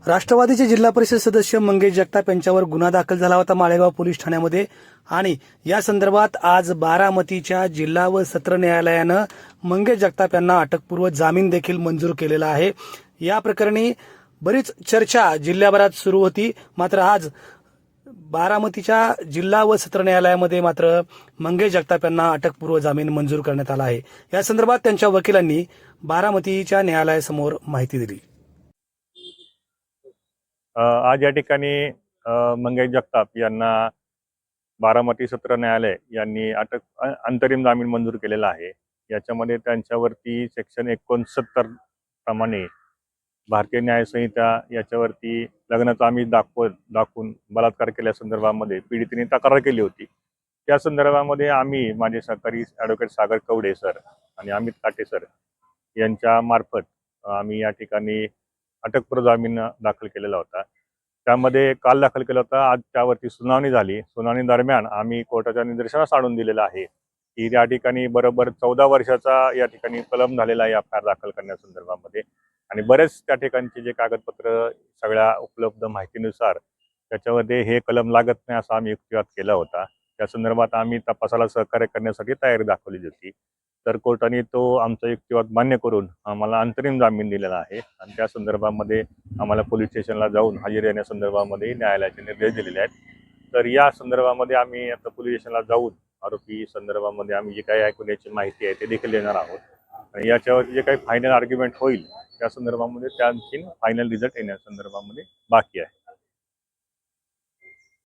राष्ट्रवादीचे जिल्हा परिषद सदस्य मंगेश जगताप यांच्यावर गुन्हा दाखल झाला होता माळेगाव पोलीस ठाण्यामध्ये आणि या संदर्भात आज बारामतीच्या जिल्हा व सत्र न्यायालयानं मंगेश जगताप यांना अटकपूर्व जामीन देखील मंजूर केलेला आहे। या प्रकरणी बरीच चर्चा जिल्ह्याभरात सुरू होती, मात्र आज बारामतीच्या जिल्हा व सत्र न्यायालयामध्ये मात्र मंगेश जगताप यांना अटकपूर्व जामीन मंजूर करण्यात आला आहे। या संदर्भात त्यांच्या वकिलांनी बारामतीच्या न्यायालयासमोर माहिती दिली। आज या ठिकाणी मंगेश जगताप यांना बारामती सत्र न्यायालय यांनी अंतरिम जामीन मंजूर केलेला आहे। याच्यामध्ये त्यांच्यावरती सेक्शन 69 प्रमाणे भारतीय न्याय संहिता याच्यावरती लग्नाचा आमिष दाखवून बलात्कार केल्यासंदर्भामध्ये पीडितेने तक्रार केली होती। त्या संदर्भामध्ये आम्ही माझे सहकारी ॲडव्होकेट सागर कवडे सर आणि अमित काटे सर यांच्या मार्फत आम्ही या ठिकाणी अटकपूर्व जामीन दाखल केलेला होता। त्यामध्ये काल दाखल केला होता। आज त्यावरती सुनावणी झाली। सुनावणी दरम्यान आम्ही कोर्टाच्या निदर्शनास आणून दिलेलं आहे की या ठिकाणी बरोबर 14 वर्षाचा या ठिकाणी कलम झालेला आहे एफआयआर दाखल करण्यासंदर्भामध्ये आणि बरेच त्या ठिकाणचे जे कागदपत्र सगळ्या उपलब्ध माहितीनुसार त्याच्यामध्ये हे कलम लागत नाही असा आम्ही युक्तिवाद केला होता। त्या संदर्भात आम्ही तपासाला सहकार्य करण्यासाठी तयारी दाखवली होती। तर कोर्टाने तो आमचा युक्तिवाद मान्य करून आम्हाला अंतरिम जामीन दिलेला आहे आणि त्या संदर्भामध्ये आम्हाला पोलीस स्टेशनला जाऊन हजेरी येण्यासंदर्भामध्ये न्यायालयाचे निर्देश दिलेले आहेत। तर या संदर्भामध्ये आम्ही आता पोलीस स्टेशनला जाऊन आरोपी संदर्भामध्ये आम्ही जे काही ऐकून याची माहिती आहे ते देखील देणार आहोत आणि याच्यावरती जे काही फायनल आर्ग्युमेंट होईल त्या संदर्भामध्ये त्या आणखीन फायनल रिझल्ट येण्यासंदर्भामध्ये बाकी आहे।